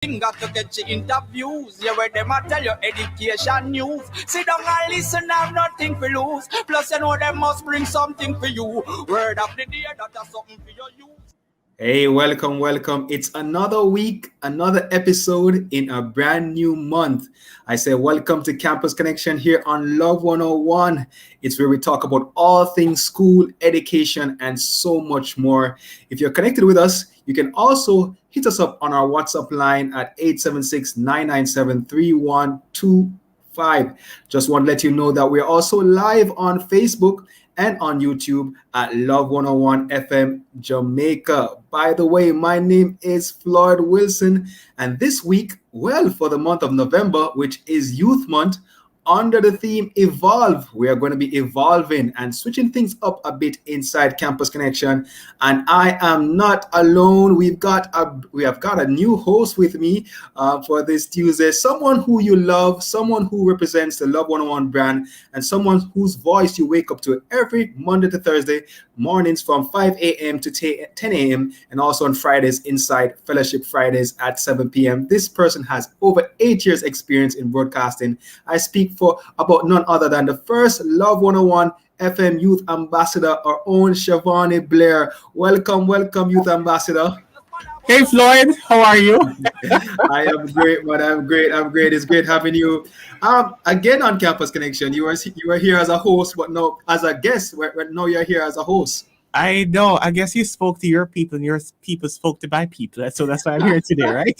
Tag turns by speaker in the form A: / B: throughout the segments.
A: Got to get your interviews. Yeah, where them a tell you education news. Sit down and listen, have nothing to lose. Plus, you know them must bring something for you. Word of the day, that's something for your use.
B: Hey, welcome. It's another week, another episode in a brand new month. I say welcome to Campus Connection here on Love 101. It's where we talk about all things school, education, and so much more. If you're connected with us, you can also hit us up on our WhatsApp line at 876-997-3125. Just want to let you know that we're also live on Facebook and on YouTube at Love 101 FM Jamaica. By the way, my name is Floyd Wilson, and this week, for the month of November, which is Youth Month, under the theme Evolve, we are going to be evolving and switching things up a bit inside Campus Connection. And I am not alone. We have got a new host with me for this Tuesday. Someone who you love, someone who represents the Love 101 brand, and someone whose voice you wake up to every Monday to Thursday mornings from 5 a.m. to 10 a.m. and also on Fridays inside Fellowship Fridays at 7 p.m. This person has over 8 years experience in broadcasting. I speak for about none other than the first Love 101 FM Youth Ambassador, our own Shavani Blair. Welcome, Youth Ambassador.
C: Hey Floyd, how are you?
B: I am great, but I'm great. It's great having you again on Campus Connection. You were here as a host, but no as a guest. Now you're here as a host.
C: I know. I guess you spoke to your people, and your people spoke to my people. So that's why I'm here today, right?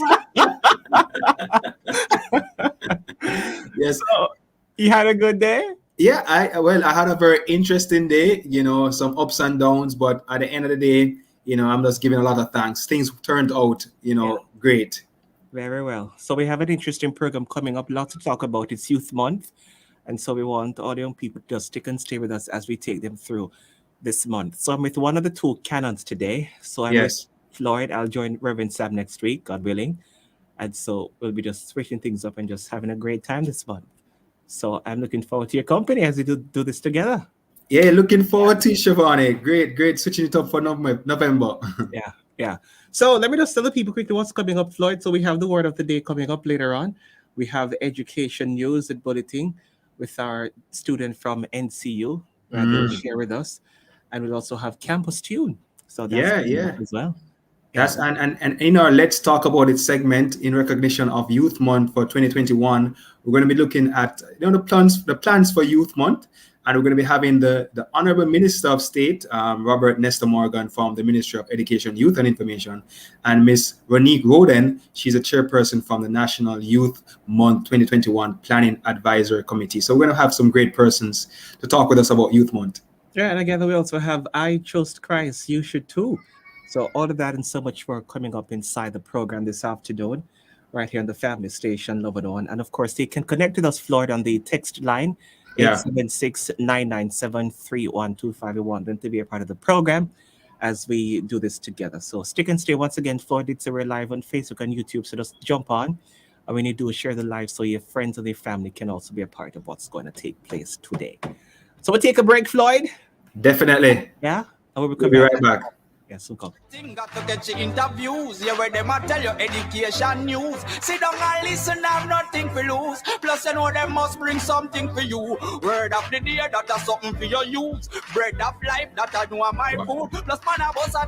B: Yes.
C: So, you had a good day?
B: Yeah, I had a very interesting day. Some ups and downs, but at the end of the day, I'm just giving a lot of thanks. Things turned out, great.
C: Very well. So we have an interesting program coming up. Lots to talk about. It's Youth Month, and so we want all the young people to just stick and stay with us as we take them through this month. So I'm with one of the two canons today. So I'm with Floyd. I'll join Reverend Sam next week, God willing. And so we'll be just switching things up and just having a great time this month. So I'm looking forward to your company as we do this together.
B: Yeah, looking forward to it, Shavani. Great. Switching it up for November.
C: Yeah. So let me just tell the people quickly what's coming up, Floyd. So we have the word of the day coming up later on. We have the education news at Bulletin with our student from NCU that will share with us. And we'll also have Campus Tune. So that's coming up as well.
B: That's and in our Let's Talk About It segment in recognition of Youth Month for 2021, we're going to be looking at the plans for Youth Month, and we're going to be having the Honorable Minister of State, Robert Nestor Morgan from the Ministry of Education, Youth and Information, and Miss Ronique Roden. She's a chairperson from the National Youth Month 2021 Planning Advisory Committee. So we're going to have some great persons to talk with us about Youth Month.
C: Yeah, and again, we also have I Trust Christ, You Should Too. So all of that and so much more coming up inside the program this afternoon, right here on the family station, Love It On. And of course, they can connect with us, Floyd, on the text line, 876-997-3125. We want them to be a part of the program as we do this together. So stick and stay. Once again, Floyd, we're live on Facebook and YouTube, so just jump on. And when you do, share the live so your friends and their family can also be a part of what's going to take place today. So we'll take a break, Floyd.
B: Definitely.
C: Yeah? And
B: we'll be right back.
C: Yes, we'll come.
A: Got to get your interviews. Yeah, where them a tell you education news. Sit down and listen, have nothing to lose. Plus, you know them must bring something for you. Word of the day, that's something for your use. Bread of life, that I know my food. Plus, man, I bust a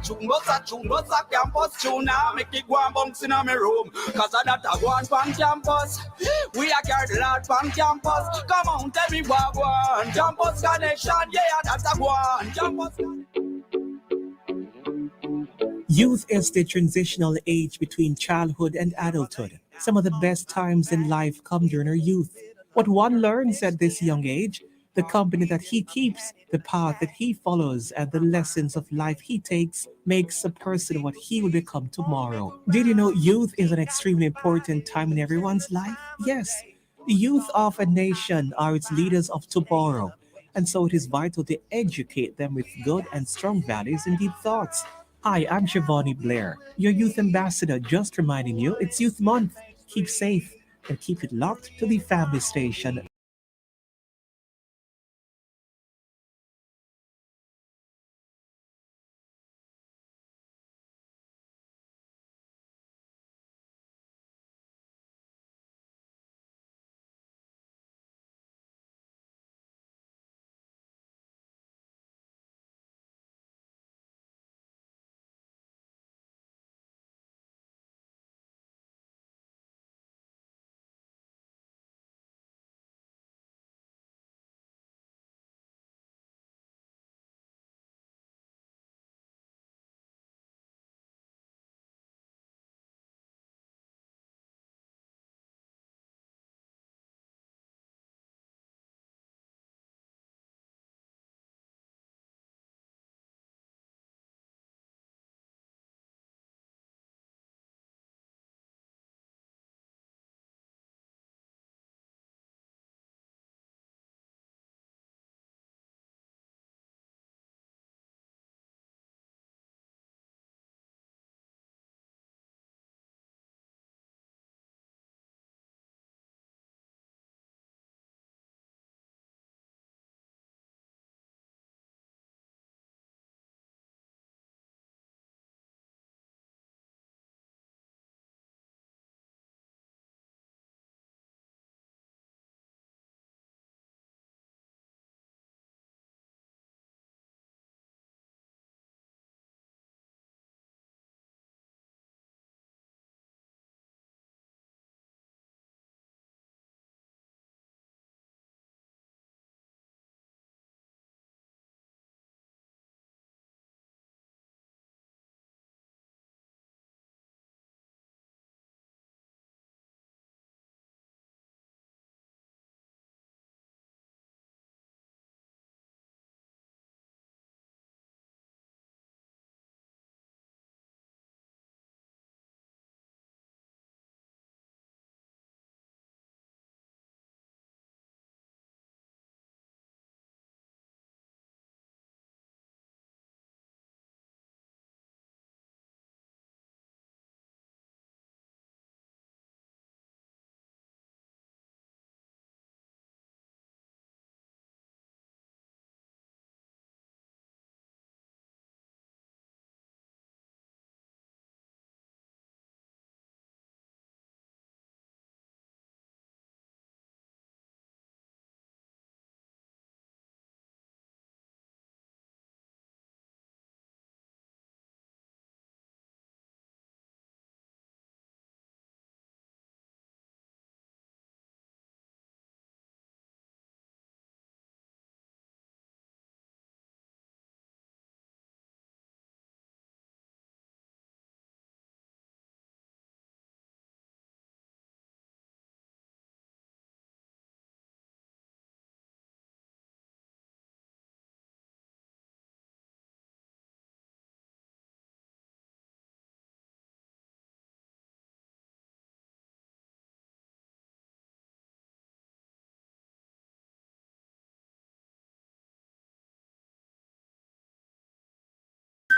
A: campus tune. Now make it go and bounce in my room. Cause of that I go on campus. We are carried a lot from campus. Come on, tell me what one. Campus connection, yeah, that's a one. Campus connection.
D: Youth is the transitional age between childhood and adulthood. Some of the best times in life come during our youth. What one learns at this young age, the company that he keeps, the path that he follows, and the lessons of life he takes makes a person what he will become tomorrow. Did you know youth is an extremely important time in everyone's life? Yes. The youth of a nation are its leaders of tomorrow, and so it is vital to educate them with good and strong values and deep thoughts. Hi, I'm Shavani Blair, your youth ambassador, just reminding you it's Youth Month. Keep safe and keep it locked to the family station.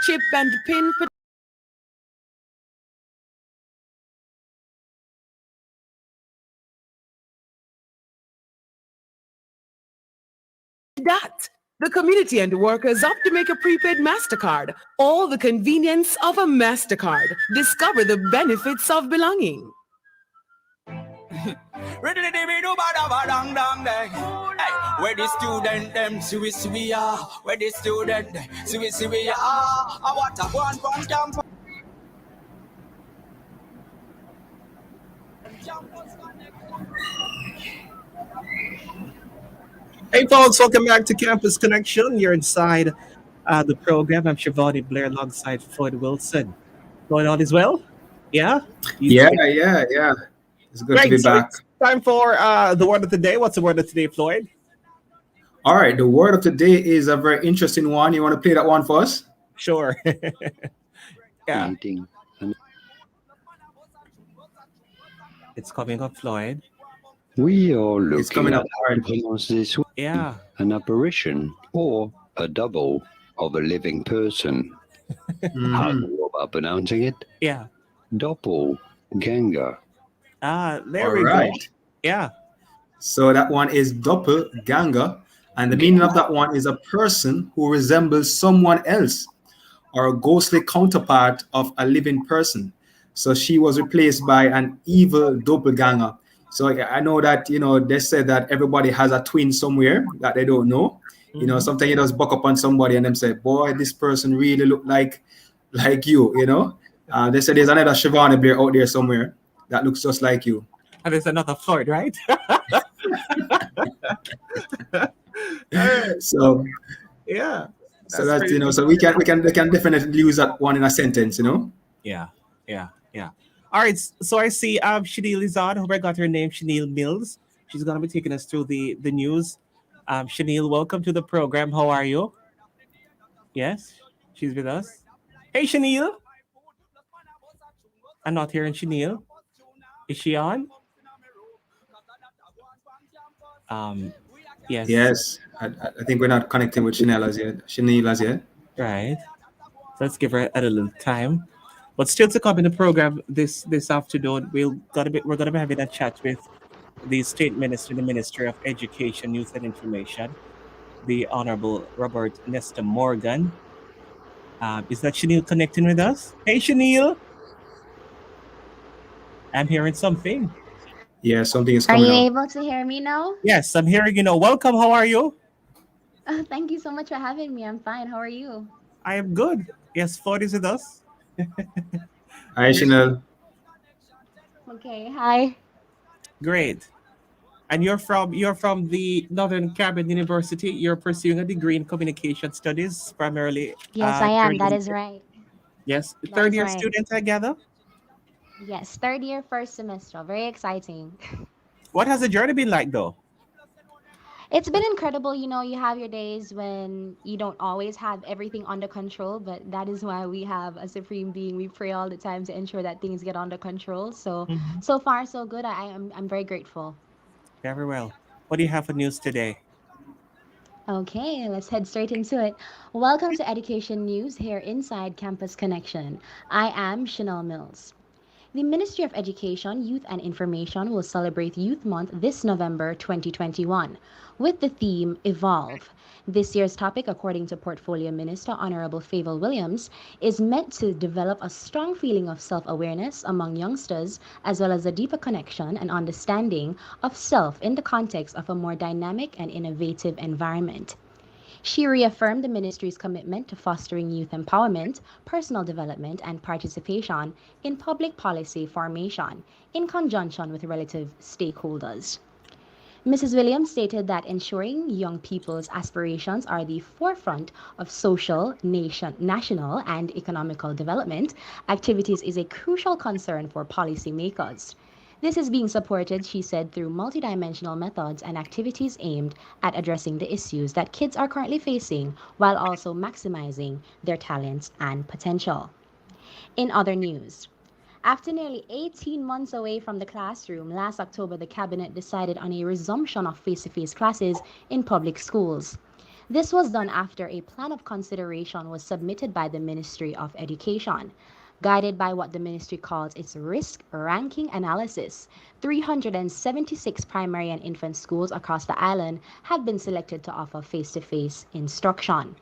E: chip and pin that. The community and workers opt to make a prepaid MasterCard. All the convenience of a MasterCard. Discover the benefits of belonging.
A: Where the student them see we are. Where the student see we are. I want a one from campus.
C: Hey folks, welcome back to Campus Connection. You're inside the program. I'm Shivani Blair alongside Floyd Wilson. Going on as well? Yeah?
B: Yeah. It's good to be back.
C: It's time for the word of the day. What's the word of today, Floyd?
B: All right, the word of today is a very interesting one. You want to play that one for us?
C: Sure. Yeah. It's coming up, Floyd.
F: We are
B: It's coming
F: looking
B: up
F: at
B: hard.
F: pronounce this
C: Yeah.
F: an apparition or a double of a living person. How do you go about pronouncing it?
C: Yeah.
F: Doppelganger.
C: There
B: All
C: we go.
B: right.
C: Yeah.
B: So that one is doppelganger, and the meaning of that one is a person who resembles someone else or a ghostly counterpart of a living person. So she was replaced by an evil doppelganger. So I know that, they said that everybody has a twin somewhere that they don't know. Sometimes you just buck up on somebody and them say, boy, this person really look like you, They said there's another Shivani Blair out there somewhere that looks just like you.
C: And there's another Floyd, right?
B: So
C: Yeah.
B: so that's so we can definitely use that one in a sentence,
C: Yeah. All right. So I see Chanel is on. Hope I got her name, Chanel Mills. She's gonna be taking us through the news. Chanel, welcome to the program. How are you? Yes, she's with us. Hey, Chanel. I'm not hearing Chanel. Is she on? Yes.
B: Yes. I think we're not connecting with Chanel as yet.
C: Right. Let's give her a little time. But still to come in the program this afternoon, we're gonna be having a chat with the State Minister, the Ministry of Education, Youth and Information, the Honorable Robert Nesta Morgan. Is that Chanel connecting with us? Hey, Chanel. I'm hearing something.
B: Yeah, something is
G: Are
B: coming
G: you
B: up.
G: able to hear me now?
C: Yes, I'm hearing you now. Welcome. How are you?
G: Thank you so much for having me. I'm fine. How are you?
C: I am good. Yes, Ford is with us.
B: Hi, Chanel.
G: Okay. Hi.
C: Great. And you're from the Northern Caribbean University. You're pursuing a degree in communication studies, primarily.
G: Yes, I am.
C: third
G: That
C: year-
G: is right.
C: Yes,
G: That
C: third
G: is
C: year
G: right.
C: student, I gather.
G: Yes, third year, first semester. Very exciting.
C: What has the journey been like, though?
G: It's been incredible. You have your days when you don't always have everything under control, but that is why we have a supreme being. We pray all the time to ensure that things get under control. So,
C: Mhm.
G: so far so good. I'm very grateful.
C: Very well. What do you have for news today?
G: Okay, let's head straight into it. Welcome to Education News here inside Campus Connection. I am Chanel Mills. The Ministry of Education, Youth and Information will celebrate Youth Month this November 2021 with the theme Evolve. This year's topic, according to Portfolio Minister Honorable Favour Williams, is meant to develop a strong feeling of self-awareness among youngsters as well as a deeper connection and understanding of self in the context of a more dynamic and innovative environment. She reaffirmed the ministry's commitment to fostering youth empowerment, personal development, and participation in public policy formation in conjunction with relative stakeholders. Mrs. Williams stated that ensuring young people's aspirations are the forefront of social, national, and economical development activities is a crucial concern for policymakers. This is being supported, she said, through multidimensional methods and activities aimed at addressing the issues that kids are currently facing while also maximizing their talents and potential. In other news, after nearly 18 months away from the classroom, last October the Cabinet decided on a resumption of face-to-face classes in public schools. This was done after a plan of consideration was submitted by the Ministry of Education. Guided by what the ministry calls its risk ranking analysis, 376 primary and infant schools across the island have been selected to offer face to face instruction.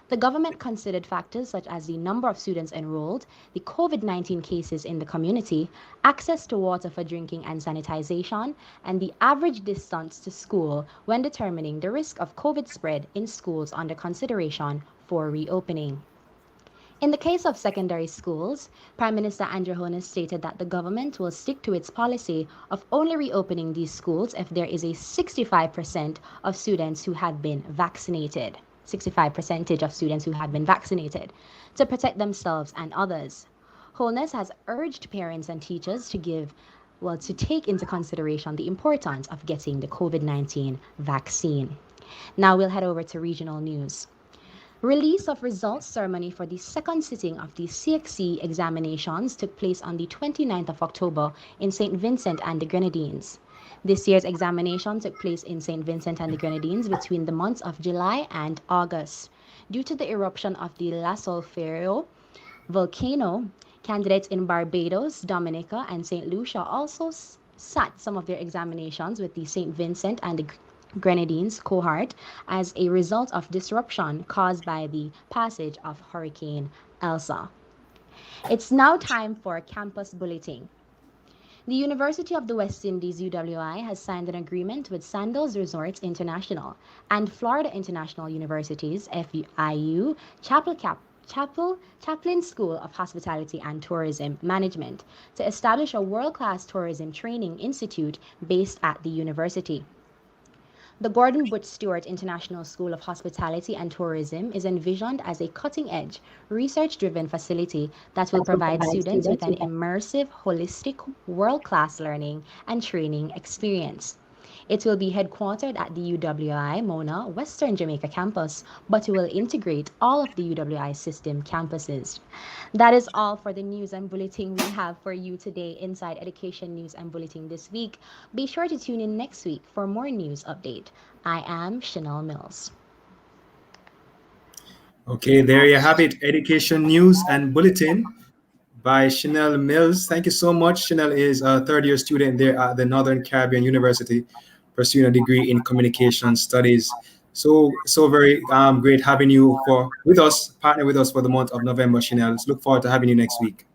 G: The government considered factors such as the number of students enrolled, the COVID 19 cases in the community, access to water for drinking and sanitization, and the average distance to school when determining the risk of COVID spread in schools under consideration for reopening. In the case of secondary schools, Prime Minister Andrew Holness stated that the government will stick to its policy of only reopening these schools if there is a 65% of students who have been vaccinated. 65% of students who had been vaccinated to protect themselves and others. Holness has urged parents and teachers to take into consideration the importance of getting the COVID-19 vaccine. Now we'll head over to regional news. Release of results ceremony for the second sitting of the CXC examinations took place on the 29th of October in St. Vincent and the Grenadines. This year's examination took place in St. Vincent and the Grenadines between the months of July and August. Due to the eruption of the La Solferino volcano, candidates in Barbados, Dominica, and St. Lucia also sat some of their examinations with the St. Vincent and the Grenadines cohort as a result of disruption caused by the passage of Hurricane Elsa. It's now time for campus bulletin. The University of the West Indies UWI has signed an agreement with Sandals Resorts International and Florida International University's FIU Chaplin School of Hospitality and Tourism Management to establish a world-class tourism training institute based at the university. The Gordon Butch Stewart International School of Hospitality and Tourism is envisioned as a cutting-edge, research-driven facility that will provide students with an immersive, holistic, world-class learning and training experience. It will be headquartered at the UWI Mona Western Jamaica campus, but it will integrate all of the UWI system campuses. That is all for the news and bulletin we have for you today inside Education News and Bulletin this week. Be sure to tune in next week for more news update. I am Chanel Mills.
B: Okay, there you have it. Education News and Bulletin by Chanel Mills. Thank you so much. Chanel is a third-year student there at the Northern Caribbean University, pursuing a degree in communication studies. So very great having you partner with us for the month of November, Chanel. Let's look forward to having you next week.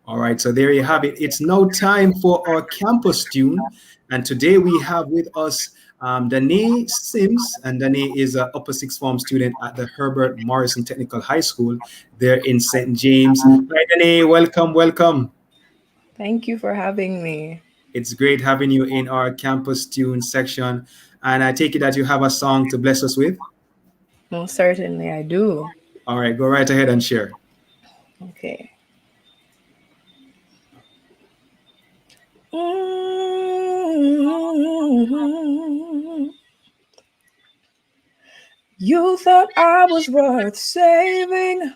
B: All right, so there you have it. It's now time for our campus tune. And today we have with us Danae Sims, and Danae is an upper sixth form student at the Herbert Morrison Technical High School there in St. James. Hi, Danae, welcome.
H: Thank you for having me.
B: It's great having you in our campus tune section. And I take it that you have a song to bless us with?
H: Most certainly I do.
B: All right, go right ahead and share.
H: Okay. You thought I was worth saving,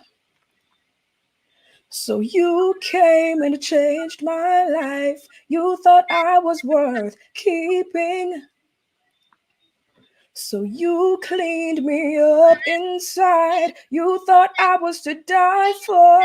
H: so you came and changed my life. You thought I was worth keeping, so you cleaned me up inside. You thought I was to die for,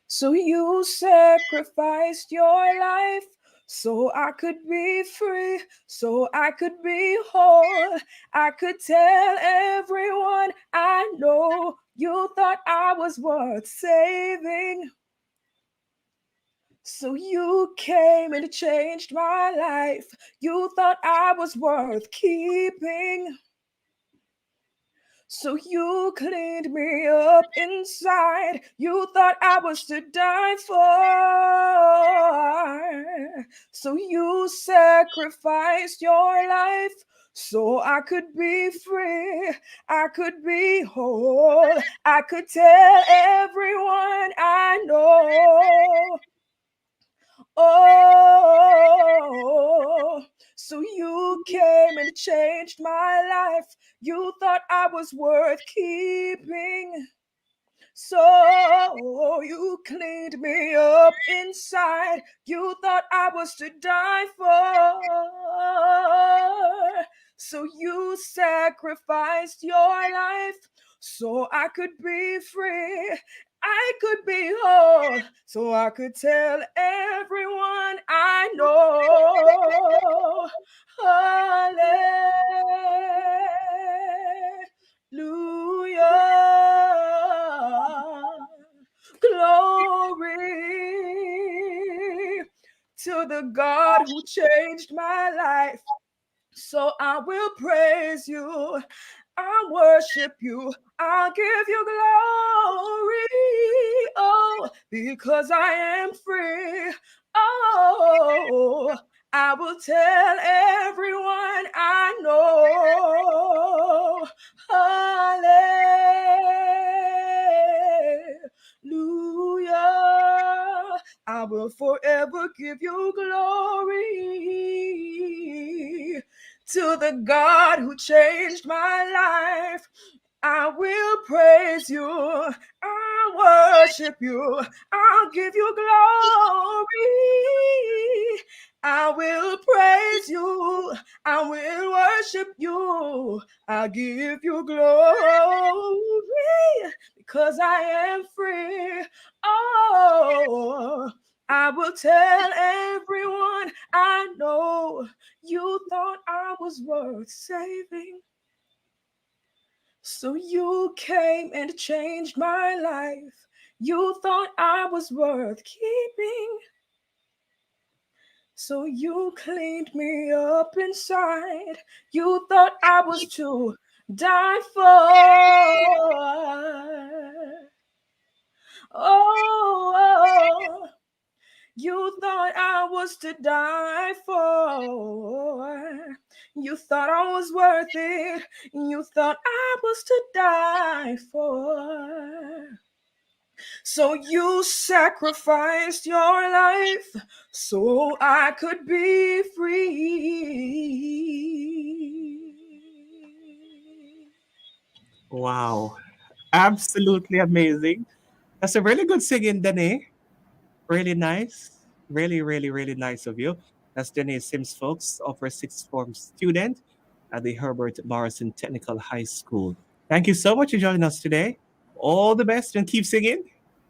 H: so you sacrificed your life so I could be free, so I could be whole. I could tell everyone I know you thought I was worth saving, so you came and changed my life. You thought I was worth keeping, so you cleaned me up inside. You thought I was to die for, so you sacrificed your life so I could be free, I could be whole. I could tell everyone I know. Oh, so you came and changed my life. You thought I was worth keeping, so Oh, you cleaned me up inside. You thought I was to die for. So you sacrificed your life so I could be free. I could be whole, so I could tell everyone I know. Hallelujah. Glory to the God who changed my life. So I will praise you. I'll worship you. I'll give you glory. Oh, because I am free. Oh, I will tell everyone I know. Hallelujah. I will forever give you glory. To the God who changed my life, I will praise you. I'll worship you. I'll give you glory. I will praise you. I will worship you. I'll give you glory because I am free. Oh, I will tell everyone I know. You thought I was worth saving, so you came and changed my life. You thought I was worth keeping, so you cleaned me up inside. You thought I was to die for. Oh, you thought I was to die for. You thought I was worth it. You thought I was to die for. So you sacrificed your life so I could be free.
C: Wow. Absolutely amazing. That's a really good singing, Danae. Really nice. Really, really, really nice of you. That's Danae Sims, folks, upper sixth form student at the Herbert Morrison Technical High School. Thank you so much for joining us today. All the best and keep singing.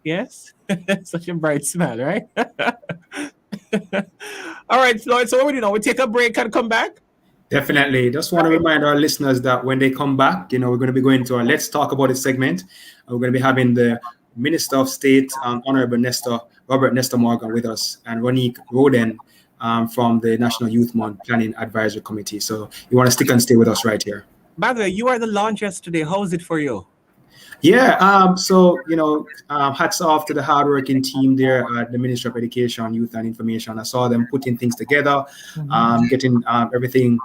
C: Yes? Such a bright smile, right? All right, Floyd. So what do you know? We take a break and come back.
B: Definitely. Just want to remind our listeners that when they come back, we're going to be going to our Let's Talk About It segment. We're going to be having the Minister of State, Honorable Robert Nestor Morgan with us, and Ronique Roden from the National Youth Month Planning Advisory Committee. So you want to stick and stay with us right here.
C: By the way, you are the launch yesterday. How was it for you?
B: Yeah, hats off to the hardworking team there at the Ministry of Education, Youth and Information. I saw them putting things together, getting everything.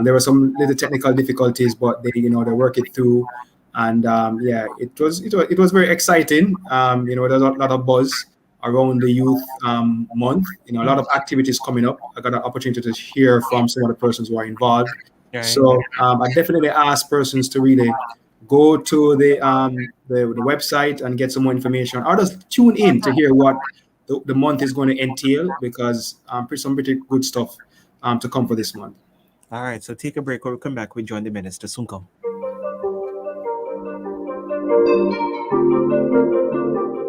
B: There were some little technical difficulties, but they work it through. And it was very exciting. There's a lot of buzz around the Youth Month. A lot of activities coming up. I got an opportunity to hear from some of the persons who are involved.
C: Right.
B: So I definitely ask persons to really go to the website and get some more information, or just tune in to hear what the month is going to entail, because some pretty good stuff to come for this month.
C: All right, so take a break. When we come back, we join the minister. Soon come.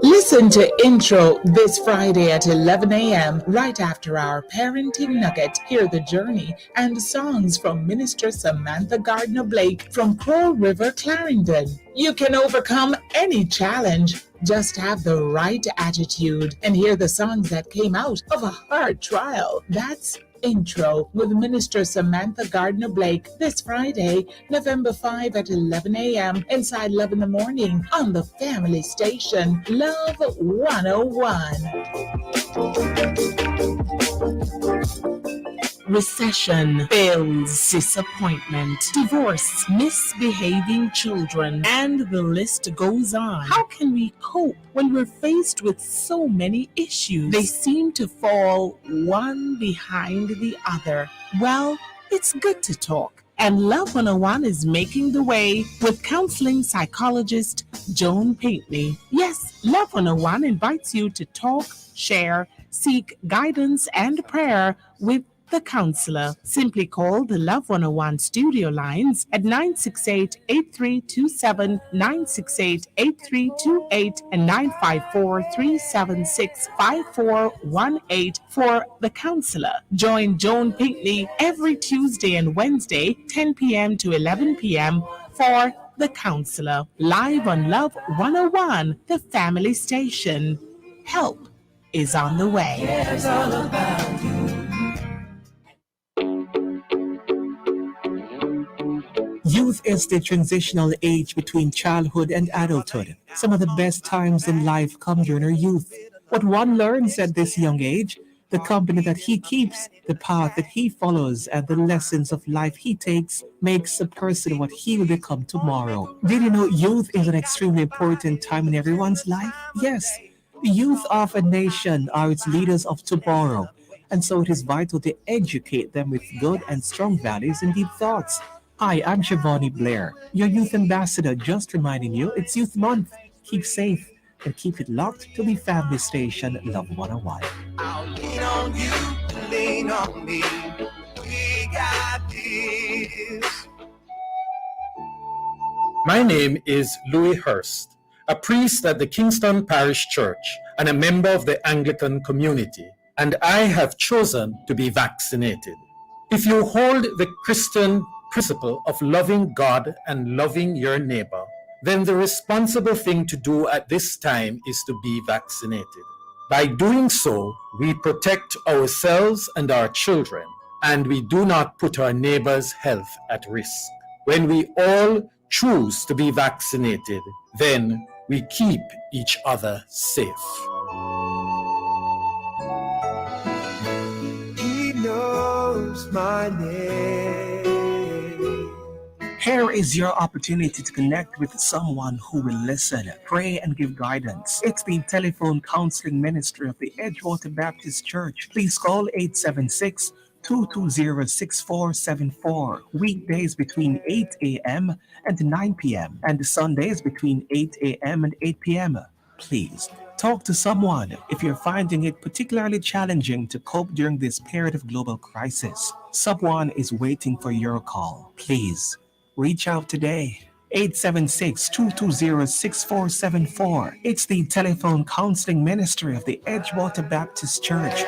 I: Listen to Intro this Friday at 11 a.m. right after our Parenting Nugget. Hear the journey and songs from Minister Samantha Gardner-Blake from Crow River, Clarendon. You can overcome any challenge. Just have the right attitude and hear the songs that came out of a hard trial. That's Intro with Minister Samantha Gardner-Blake this Friday, November 5 at 11 a.m. inside Love in the Morning on the family station, Love 101. Recession, bills, disappointment, divorce, misbehaving children, and the list goes on. How can we cope when we're faced with so many issues? They seem to fall one behind the other. Well, it's good to talk And Love 101 is making the way with counseling psychologist Joan Pinckney. Yes, Love 101 invites you to talk, share, seek guidance and prayer with the counselor. Simply call the Love 101 studio lines at 968-8327, 968-8328, and 954-376-5418 for the counselor. Join Joan Pinckney every Tuesday and Wednesday, 10 p.m. to 11 p.m. for the counselor. Live on Love 101, the family station. Help is on the way.
D: Youth is the transitional age between childhood and adulthood. Some of the best times in life come during our youth. What one learns at this young age, the company that he keeps, the path that he follows, and the lessons of life he takes makes a person what he will become tomorrow. Did you know youth is an extremely important time in everyone's life? Yes. The youth of a nation are its leaders of tomorrow, and so it is vital to educate them with good and strong values and deep thoughts. Hi, I'm Shivani Blair, your youth ambassador, just reminding you it's Youth Month. Keep safe and keep it locked to the family station Love 101.
A: I'll lean on you, lean on me. We got this.
J: My name is Louis Hurst, a priest at the Kingston Parish Church and a member of the Anglican community, and I have chosen to be vaccinated. If you hold the Christian principle of loving God and loving your neighbor, then the responsible thing to do at this time is to be vaccinated. By doing so, we protect ourselves and our children, and we do not put our neighbor's health at risk. When we all choose to be vaccinated, then we keep each other safe.
A: He knows my name.
D: Here is your opportunity to connect with someone who will listen, pray, and give guidance. It's the telephone counseling ministry of the Edgewater Baptist Church. Please call 876-220-6474. Weekdays between 8 a.m. and 9 p.m. and Sundays between 8 a.m. and 8 p.m. Please talk to someone if you're finding it particularly challenging to cope during this period of global crisis. Someone is waiting for your call. Please reach out today. 876-220-6474. It's the telephone counseling ministry of the Edgewater Baptist Church.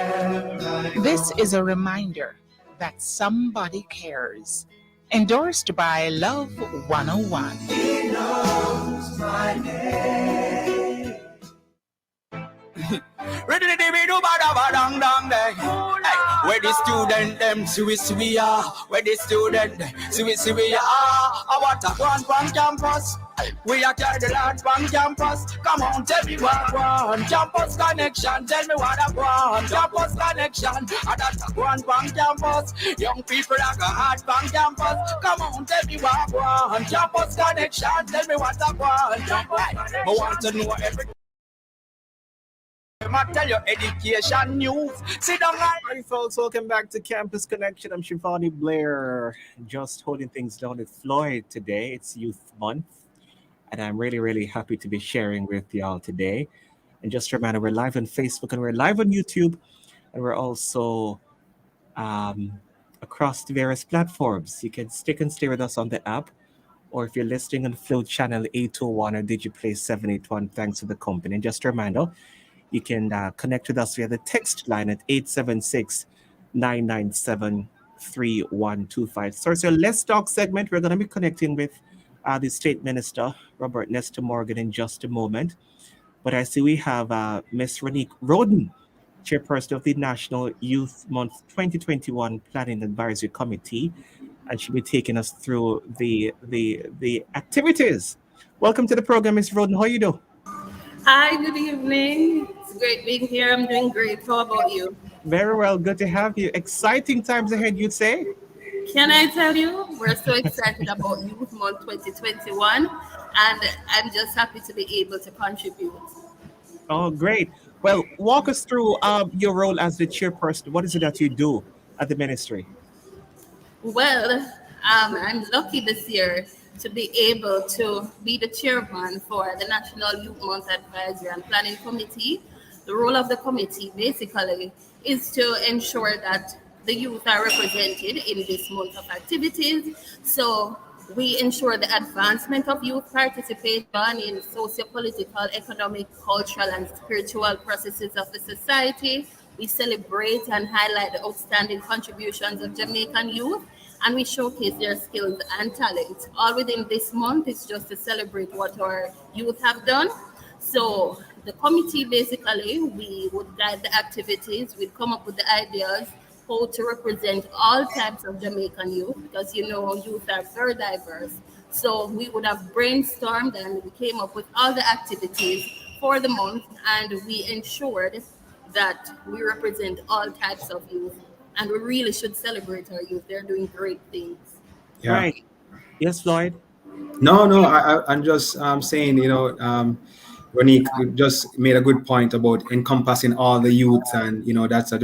I: This is a reminder that somebody cares. Endorsed by Love 101.
A: He knows my name. Ready to be do bada dang day. Where the student them see we are. Where the student see we are. I want a one campus. We are carry the large one campus. Come on, tell me what one campus connection. Tell me what I want. Campus connection. I got a one campus. Young people are got hard one campus. Come on, tell me what one campus connection. Tell me what I want. I want to know everything. I tell you education news. Sit down.
C: Hi folks, welcome back to Campus Connection. I'm Shivani Blair, just holding things down with Floyd today. It's Youth Month, and I'm really happy to be sharing with y'all today. And just a reminder, we're live on Facebook and we're live on YouTube, and we're also across the various platforms. You can stick and stay with us on the app, or if you're listening on Flow Channel 801 or Digiplay 781, thanks to the company. And just a reminder, you can connect with us via the text line at 876-997-3125. So it's your Let's Talk segment. We're going to be connecting with the State Minister, Robert Nestor Morgan, in just a moment. But I see we have Ms. Ronique Roden, Chairperson of the National Youth Month 2021 Planning Advisory Committee, and she'll be taking us through the activities. Welcome to the program, Ms. Roden. How are you doing?
K: Hi, good evening. It's great being here. I'm doing great. How about you?
C: Very well. Good to have you. Exciting times ahead, you'd say?
K: Can I tell you? We're so excited about Youth Month 2021, and I'm just happy to be able to contribute.
C: Oh, great. Well, walk us through your role as the chairperson. What is it that you do at the ministry?
K: Well, I'm lucky this year to be able to be the chairman for the National Youth Month Advisory and Planning Committee. The role of the committee basically is to ensure that the youth are represented in this month of activities. So we ensure the advancement of youth participation in socio-political, economic, cultural, and spiritual processes of the society. We celebrate and highlight the outstanding contributions of Jamaican youth, and we showcase their skills and talents. All within this month is just to celebrate what our youth have done. So the committee basically, we would guide the activities, we'd come up with the ideas, how to represent all types of Jamaican youth, because youth are very diverse. So we would have brainstormed and we came up with all the activities for the month, and we ensured that we represent all types of youth. And we really should celebrate our youth. They're doing great things.
B: Yeah.
C: Right. Yes, Floyd.
B: No. I'm just saying, Ronique just made a good point about encompassing all the youths, and that's a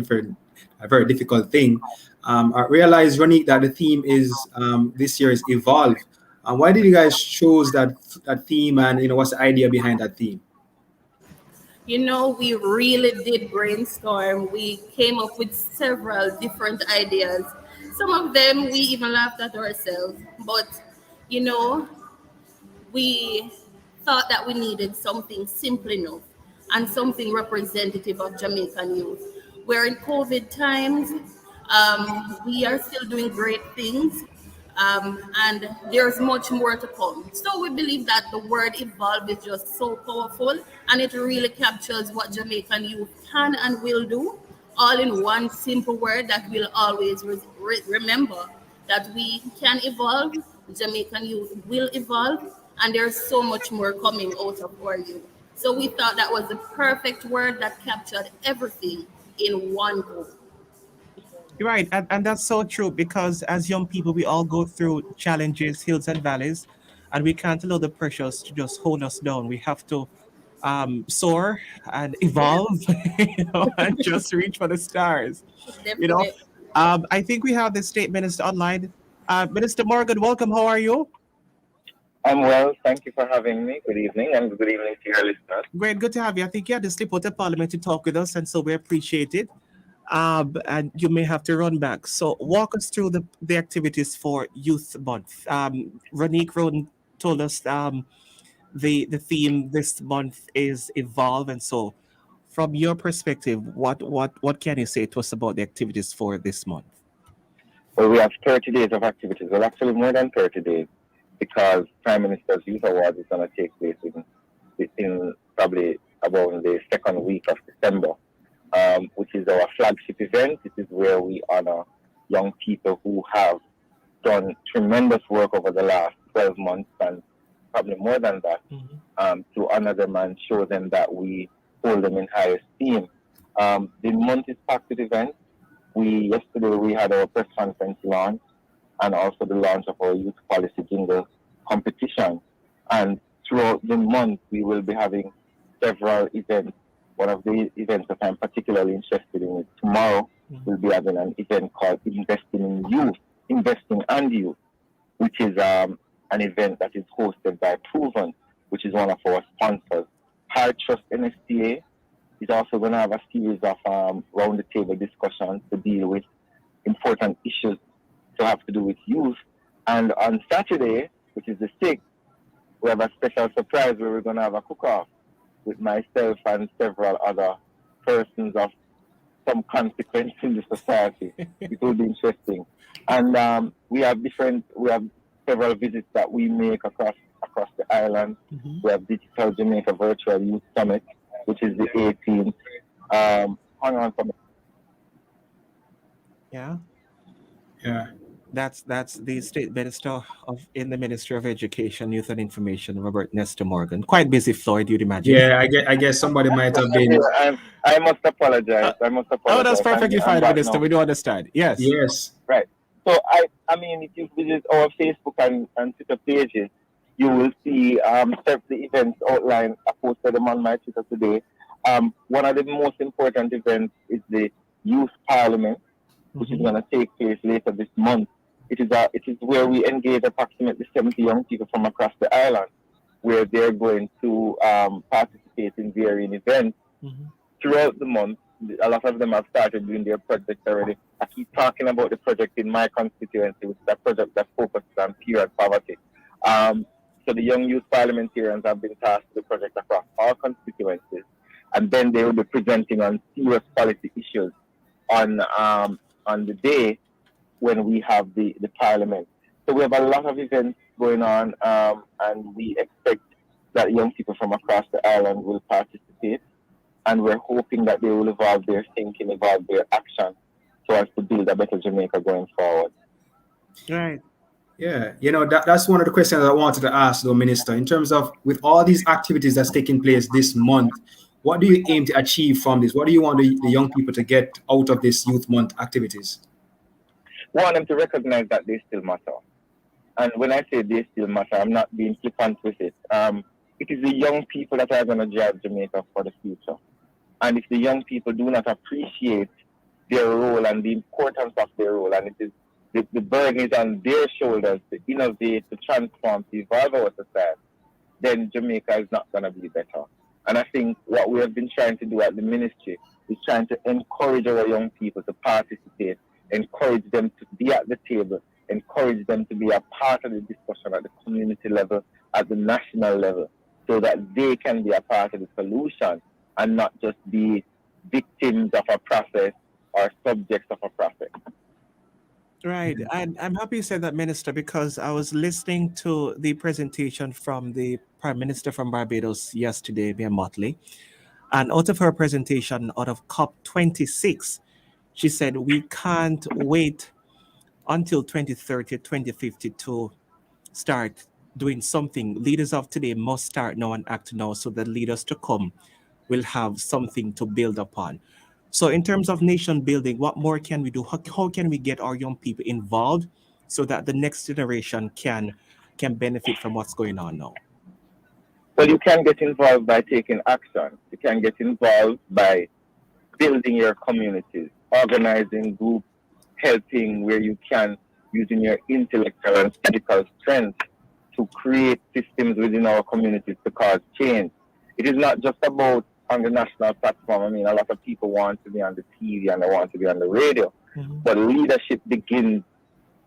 B: very difficult thing. I realized, Ronique, that the theme is this year is evolve. Why did you guys choose that theme, and what's the idea behind that theme?
K: We really did brainstorm. We came up with several different ideas. Some of them we even laughed at ourselves, but you know, we thought that we needed something simple enough and something representative of Jamaican youth. We're in COVID times. We are still doing great things, and there's much more to come. So we believe that the word evolve is just so powerful, and it really captures what Jamaican youth can and will do, all in one simple word that we'll always remember, that we can evolve, Jamaican youth will evolve, and there's so much more coming out of our youth. So we thought that was the perfect word that captured everything in one go.
C: You're right, and that's so true, because as young people, we all go through challenges, hills and valleys, and we can't allow the pressures to just hold us down. We have to soar and evolve, and just reach for the stars. You know,
K: Definitely.
C: I think we have the state minister online. Minister Morgan, welcome. How are you?
L: I'm well. Thank you for having me. Good evening, and good evening to your listeners.
C: Great, good to have you. I think you had to slip out of Parliament to talk with us, and so we appreciate it. And you may have to run back. So walk us through the activities for Youth Month. Ronique Roden told us the theme this month is evolve, and so from your perspective, what can you say to us about the activities for this month?
L: Well, we have 30 days of activities. Well, actually more than 30 days, because Prime Minister's Youth Award is going to take place in probably about the second week of December, which is our flagship event. This is where we honor young people who have done tremendous work over the last 12 months and probably more than that, to honor them and show them that we hold them in high esteem. The month is packed with events. Yesterday we had our press conference launch, and also the launch of our youth policy jingle competition. And throughout the month, we will be having several events. One of the events that I'm particularly interested in is tomorrow. We'll be having an event called Investing in Youth, Investing and Youth, which is an event that is hosted by Proven, which is one of our sponsors. Hard Trust NSTA is also going to have a series of round-the-table discussions to deal with important issues to have to do with youth. And on Saturday, which is the 6th, we have a special surprise where we're going to have a cook-off with myself and several other persons of some consequence in the society. It will be interesting. And we have several visits that we make across the island. We have Digital Jamaica Virtual Youth Summit, which is the 18th. Hang on for me.
C: Yeah.
B: Yeah.
C: That's the state minister in the Ministry of Education, Youth and Information, Robert Nestor Morgan. Quite busy, Floyd, you'd imagine.
B: Yeah, I guess somebody might have been.
L: I must apologize.
C: Oh, that's perfectly fine, Minister.
L: Now.
C: We do understand. Yes.
B: Yes.
L: Right. So I mean, if you visit our Facebook and Twitter pages, you will see the events outlined. I posted them on my Twitter today. One of the most important events is the Youth Parliament, which is going to take place later this month. It is where we engage approximately 70 young people from across the island, where they're going to participate in varying events throughout the month. A lot of them have started doing their projects already. I keep talking about the project in my constituency, which is a project that focuses on period poverty. So the young youth parliamentarians have been tasked with the project across all constituencies, and then they will be presenting on serious policy issues on the day when we have the parliament. So we have a lot of events going on, and we expect that young people from across the island will participate, and we're hoping that they will evolve their thinking, evolve their action, so as to build a better Jamaica going forward.
C: Right.
B: Yeah, that's one of the questions I wanted to ask the minister. In terms of with all these activities that's taking place this month, what do you aim to achieve from this? What do you want the young people to get out of this Youth Month activities?
L: I want them to recognize that they still matter. And when I say they still matter, I'm not being flippant with it. It is the young people that are going to drive Jamaica for the future. And if the young people do not appreciate their role and the importance of their role, and it is the burden is on their shoulders to innovate, to transform, to evolve our society, then Jamaica is not going to be better. And I think what we have been trying to do at the ministry is trying to encourage our young people to participate, encourage them to be at the table, encourage them to be a part of the discussion at the community level, at the national level, so that they can be a part of the solution and not just be victims of a process or subjects of a process.
C: Right. And I'm happy you said that, Minister, because I was listening to the presentation from the Prime Minister from Barbados yesterday, Mia Motley. And out of her presentation, out of COP26, she said we can't wait until 2030, 2050 to start doing something. Leaders of today must start now and act now so that leaders to come will have something to build upon. So in terms of nation building, what more can we do? How can we get our young people involved so that the next generation can benefit from what's going on now?
L: Well, you can get involved by taking action. You can get involved by building your communities, organizing groups, helping where you can, using your intellectual and physical strength to create systems within our communities to cause change. It is not just about on the national platform. I mean, a lot of people want to be on the TV and they want to be on the radio. But leadership begins,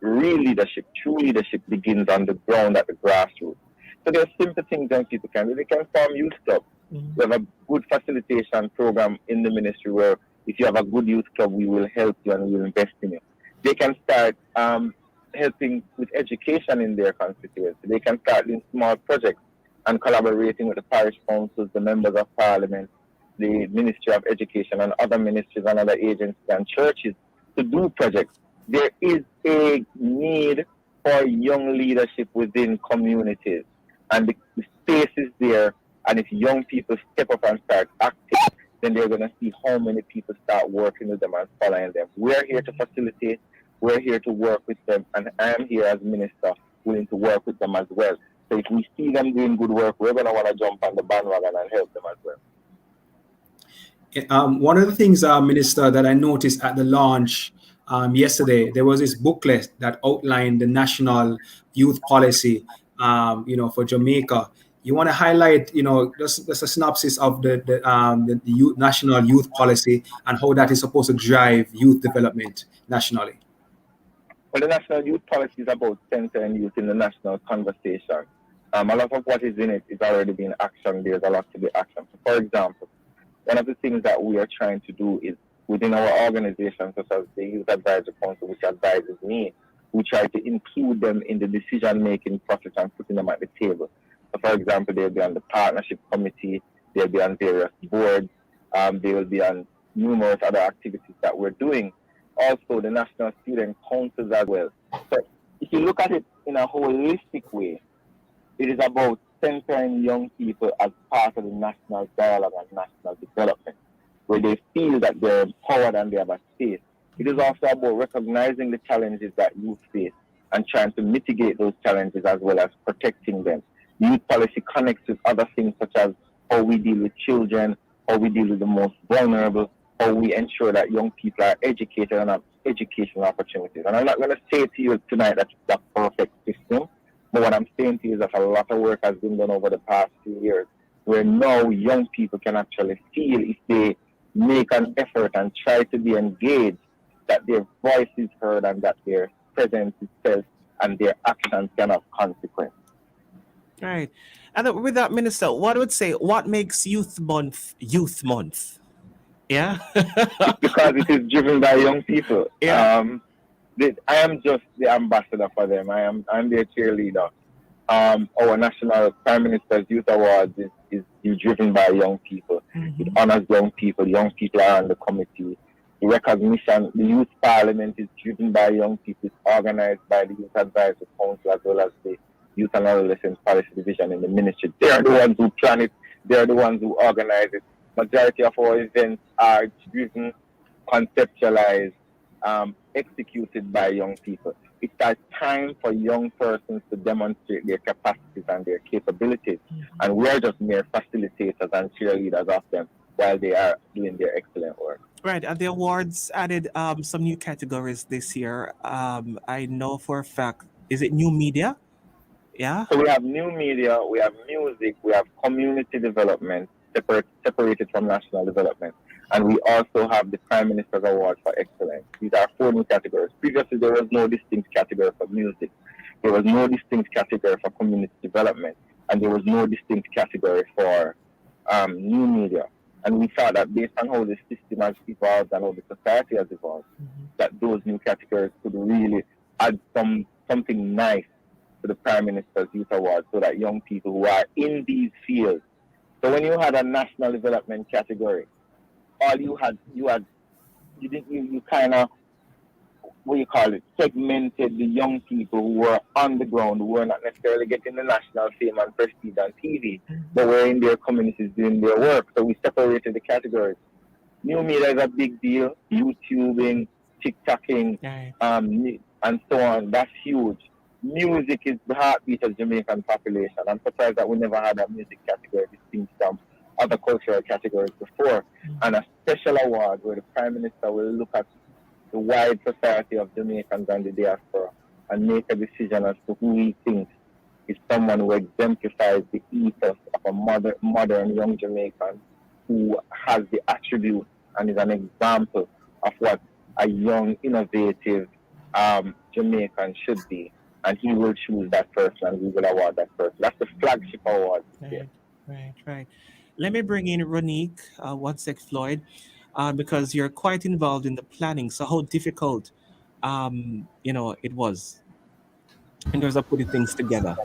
L: real leadership, true leadership begins on the ground at the grassroots. So there are simple things young people can do. They can form youth clubs. We have a good facilitation program in the ministry where if you have a good youth club, we will help you and we will invest in you. They can start helping with education in their constituency. They can start doing small projects and collaborating with the parish councils, the members of parliament, the Ministry of Education and other ministries and other agencies and churches to do projects. There is a need for young leadership within communities, and the space is there. And if young people step up and start acting, then they're going to see how many people start working with them and following them. We're here to facilitate. We're here to work with them. And I am here as minister willing to work with them as well. So if we see them doing good work, we're going to want to jump on the bandwagon and help them as well.
B: One of the things, Minister, that I noticed at the launch yesterday, there was this booklet that outlined the national youth policy, for Jamaica. You want to highlight, just a synopsis of the national youth policy and how that is supposed to drive youth development nationally.
L: Well, the national youth policy is about centering youth in the national conversation. A lot of what is in it is already being action. There's a lot to be action. So, for example, one of the things that we are trying to do is within our organization, such as the Youth Advisory Council, which advises me, we try to include them in the decision-making process and putting them at the table. So, for example, they'll be on the partnership committee, they'll be on various boards, they will be on numerous other activities that we're doing. Also, the National Student Councils as well. So, if you look at it in a holistic way, it is about centering young people as part of the national dialogue and national development, where they feel that they're empowered and they have a space. It is also about recognizing the challenges that youth face and trying to mitigate those challenges as well as protecting them. Youth policy connects with other things such as how we deal with children, how we deal with the most vulnerable, how we ensure that young people are educated and educational opportunities. And I'm not going to say to you tonight that it's a perfect system, but what I'm saying to you is that a lot of work has been done over the past few years where now young people can actually feel if they make an effort and try to be engaged, that their voice is heard and that their presence is felt and their actions can have consequence.
C: Right. And with that, Minister, what makes Youth Month Youth Month? Yeah.
L: Because it is driven by young people.
C: Yeah.
L: I am just the ambassador for them. I'm their cheerleader. Our National Prime Minister's Youth Awards is driven by young people. It honors young people. Young people are on the committee. The recognition, the Youth Parliament is driven by young people. It's organized by the Youth Advisory Council as well as the Youth and Adolescent Policy Division in the ministry. They are the ones who plan it. They are the ones who organize it. Majority of our events are driven, conceptualized, executed by young people. It's a time for young persons to demonstrate their capacities and their capabilities. And we are just mere facilitators and cheerleaders of them while they are doing their excellent work.
C: Right. And the awards added some new categories this year. I know for a fact, is it new media? Yeah.
L: So we have new media, we have music, we have community development, separated from national development. And we also have the Prime Minister's Award for Excellence. These are 4 new categories. Previously, there was no distinct category for music. There was no distinct category for community development. And there was no distinct category for new media. And we thought that based on how the system has evolved and how the society has evolved, that those new categories could really add something nice to the Prime Minister's Youth Award so that young people who are in these fields. So when you had a national development category, all you kind of, segmented the young people who were on the ground, who were not necessarily getting the national fame and prestige on TV, but were in their communities doing their work. So we separated the categories. New media is a big deal. YouTubing, TikToking, and so on. That's huge. Music is the heartbeat of Jamaican population. I'm surprised that we never had a music category distinct from other cultural categories before. And a special award where the Prime Minister will look at the wide society of Jamaicans and the diaspora and make a decision as to who he thinks is someone who exemplifies the ethos of a modern young Jamaican who has the attribute and is an example of what a young, innovative Jamaican should be. And he will choose that person and we will award that person. That's the flagship award.
C: Right. Let me bring in Ronique, one sec Floyd, because you're quite involved in the planning. So how difficult, it was in terms of putting things together?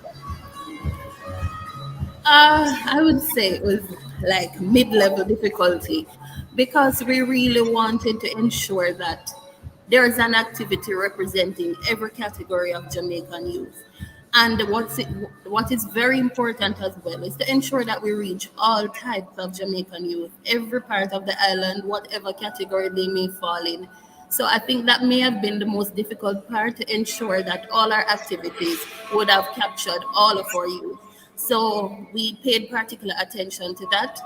K: I would say it was like mid-level difficulty because we really wanted to ensure that there is an activity representing every category of Jamaican youth. And what is very important as well is to ensure that we reach all types of Jamaican youth, every part of the island, whatever category they may fall in. So I think that may have been the most difficult part, to ensure that all our activities would have captured all of our youth. So we paid particular attention to that.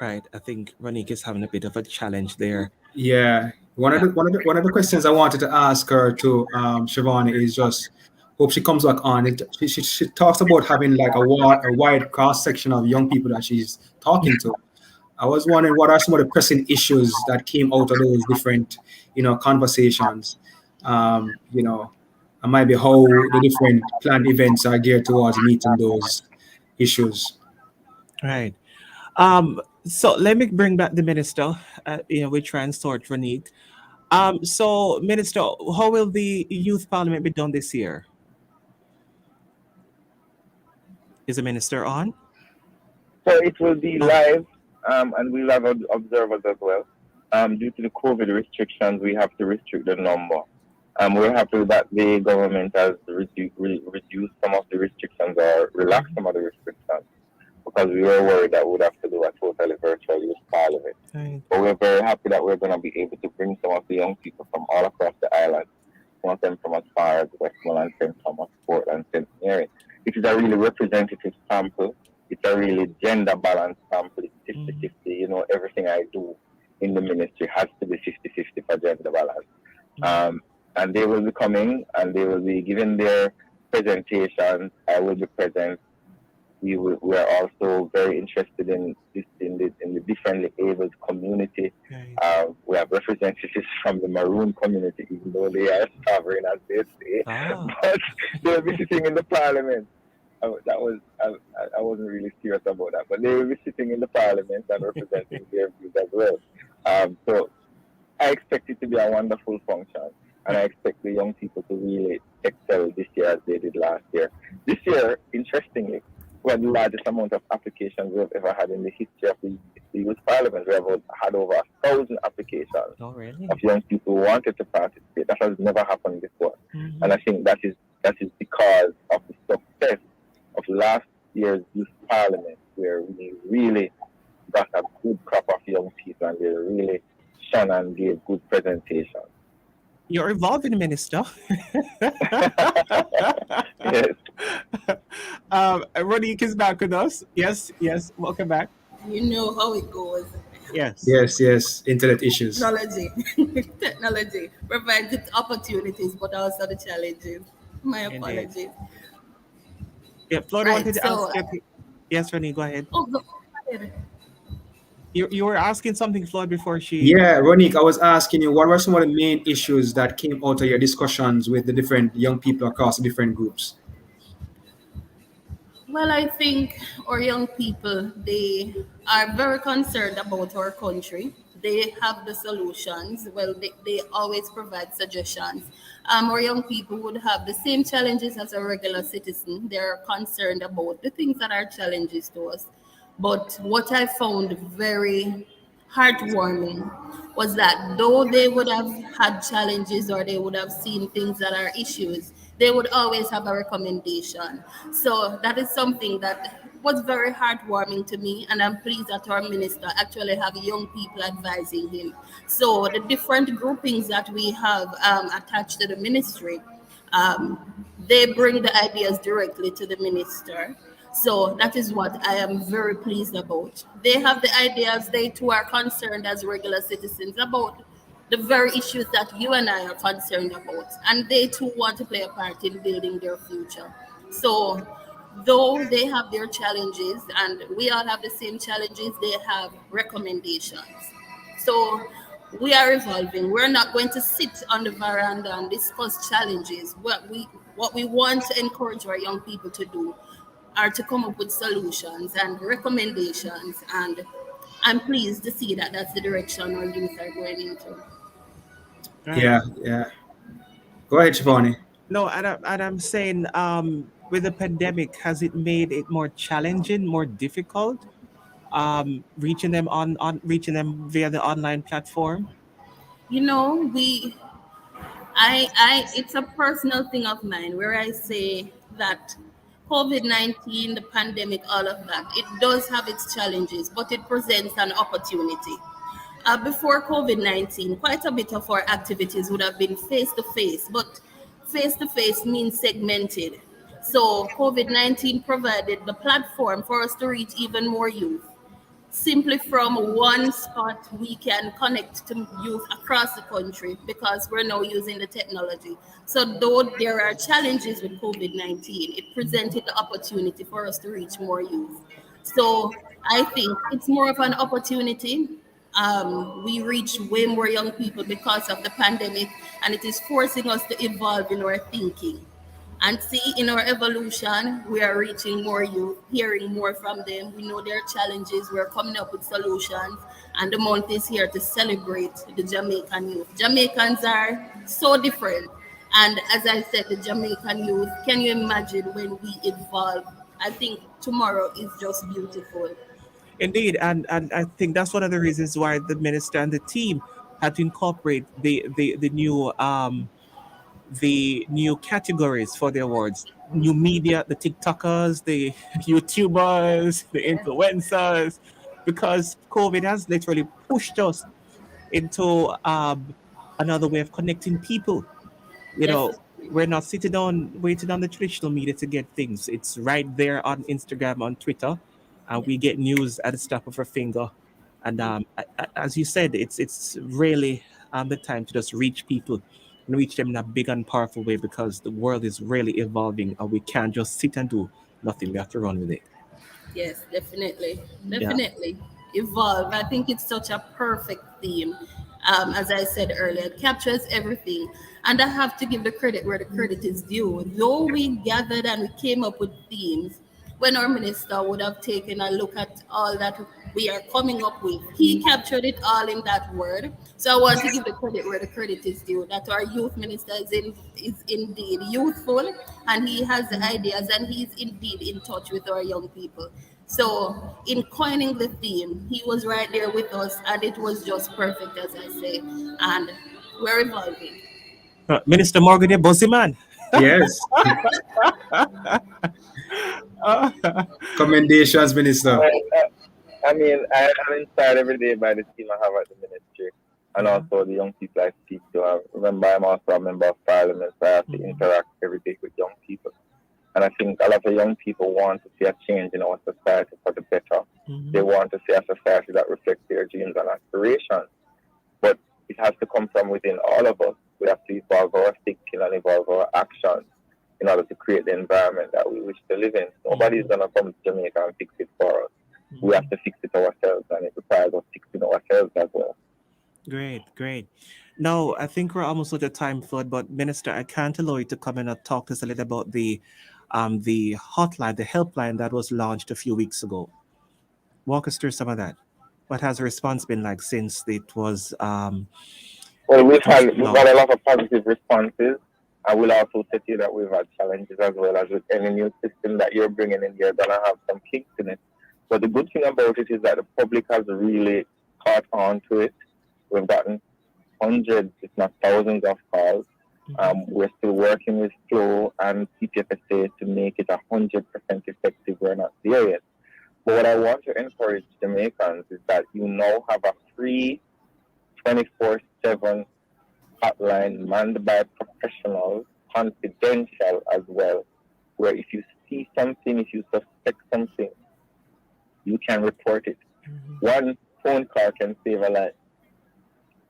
C: Right. I think Ronique is having a bit of a challenge there.
B: Yeah. One of the questions I wanted to ask her to Siobhan is just, hope she comes back on. She talks about having like a wide cross section of young people that she's talking to. I was wondering what are some of the pressing issues that came out of those different, conversations. And maybe how the different planned events are geared towards meeting those issues.
C: Right. So let me bring back the minister. We try and sort Ronique. So, Minister, how will the Youth Parliament be done this year? Is the minister on?
L: So it will be live, and we'll have observers as well. Due to the COVID restrictions, we have to restrict the number. We're happy that the government has reduced some of the restrictions or relaxed some of the restrictions, because we were worried that we would have to do a totally virtual youth parliament.
C: Right.
L: But we're very happy that we're going to be able to bring some of the young people from all across the island, some of them from as far as Westmoreland, some from Portland, St. Mary. It is a really representative sample. It's a really gender balanced sample. It's 50-50 everything I do in the ministry has to be 50-50 for gender balance. And they will be coming and they will be giving their presentations. I will be present. We are also very interested in the differently abled community. We have representatives from the maroon community, even though they are sovereign as they say, but they'll be sitting in the parliament. I wasn't really serious about that, but they will be sitting in the parliament and representing their views as well. So I expect it to be a wonderful function, and I expect the young people to really excel this year as they did last year. This year, interestingly, we had the largest amount of applications we've ever had in the history of the youth parliament. We have had over 1,000 applications of young people who wanted to participate. That has never happened before, and I think that is because of the success of last year's youth parliament, where we really got a good crop of young people, and they really shone and gave good presentations.
C: You're evolving, Minister.
L: Yes.
C: Ronique is back with us. Yes, welcome back.
K: You know how it goes.
B: Yes. Internet issues.
K: Technology provides its opportunities, but also the challenges. My apologies.
C: Yeah, Florida wanted to ask you. Yes, Ronique, go ahead.
K: Oh, go ahead.
C: You were asking something, Floyd, before she...
B: Yeah, Ronique, I was asking you, what were some of the main issues that came out of your discussions with the different young people across the different groups?
K: Well, I think our young people, they are very concerned about our country. They have the solutions. Well, they always provide suggestions. Our young people would have the same challenges as a regular citizen. They're concerned about the things that are challenges to us. But what I found very heartwarming was that though they would have had challenges or they would have seen things that are issues, they would always have a recommendation. So that is something that was very heartwarming to me, and I'm pleased that our minister actually have young people advising him. So the different groupings that we have attached to the ministry, they bring the ideas directly to the minister. So that is what I am very pleased about. They have the ideas. They too are concerned as regular citizens about the very issues that you and I are concerned about. And they too want to play a part in building their future. So though they have their challenges and we all have the same challenges, they have recommendations. So we are evolving. We're not going to sit on the veranda and discuss challenges. What we want to encourage our young people to do are to come up with solutions and recommendations, and I'm pleased to see that that's the direction our youth are going into.
B: Right. Yeah. Go ahead, Shivani.
C: No, and I'm saying, with the pandemic, has it made it more challenging, more difficult, reaching them reaching them via the online platform?
K: It's a personal thing of mine where I say that COVID-19, the pandemic, all of that, it does have its challenges, but it presents an opportunity. Before COVID-19, quite a bit of our activities would have been face-to-face, but face-to-face means segmented. So COVID-19 provided the platform for us to reach even more youth. Simply from one spot, we can connect to youth across the country because we're now using the technology. So though there are challenges with COVID-19, it presented the opportunity for us to reach more youth. So I think it's more of an opportunity. We reach way more young people because of the pandemic, and it is forcing us to evolve in our thinking. And see, in our evolution, we are reaching more youth, hearing more from them. We know their challenges. We're coming up with solutions. And the month is here to celebrate the Jamaican youth. Jamaicans are so different. And as I said, the Jamaican youth, can you imagine when we evolve? I think tomorrow is just beautiful.
C: Indeed, and I think that's one of the reasons why the minister and the team had to incorporate the new categories for the awards. New media, the TikTokers, the YouTubers, the influencers, because COVID has literally pushed us into another way of connecting people. We're not sitting down waiting on the traditional media to get things. It's right there on Instagram, on Twitter, and we get news at the snap of our finger. And as you said, it's really the time to just reach people and reach them in a big and powerful way, because the world is really evolving and we can't just sit and do nothing. We have to run with it.
K: Yes, definitely.
C: Yeah.
K: Definitely. Evolve. I think it's such a perfect theme. As I said earlier, it captures everything. And I have to give the credit where the credit is due. Though we gathered and we came up with themes, when our minister would have taken a look at all that we are coming up with, he captured it all in that word. So I want to give the credit where the credit is due, that our youth minister is indeed youthful, and he has the ideas, and he's indeed in touch with our young people. So in coining the theme, he was right there with us, and it was just perfect, as I say. And we're evolving.
C: Minister Morgan, you're bossy man.
B: Yes. Commendations, Minister.
L: I mean, I'm inspired every day by the team I have at the ministry, and also the young people I speak to. Remember, I'm also a member of parliament, so I have to interact every day with young people. And I think a lot of young people want to see a change in our society for the better. They want to see a society that reflects their dreams and aspirations. But it has to come from within all of us. We have to evolve our thinking and evolve our actions in order to create the environment that we wish to live in. Nobody's going to come to Jamaica and fix it for us. We have to fix it ourselves, and it requires us fixing ourselves as well.
C: Great. Now, I think we're almost at the time, Floyd, but Minister, I can't allow you to come in and talk to us a little about the hotline, the helpline that was launched a few weeks ago. Walk us through some of that. What has the response been like since it was?
L: Well, we've got a lot of positive responses. I will also say to you that we've had challenges as well. As with any new system that you're bringing in, you're going to have some kinks in it. But the good thing about it is that the public has really caught on to it. We've gotten hundreds, if not thousands, of calls. We're still working with Flow and CPFSA to make it 100% effective. We're not there yet. But what I want to encourage Jamaicans is that you now have a free 24/7 hotline manned by professionals, confidential as well, where if you see something, if you suspect something, you can report it. One phone call can save a life.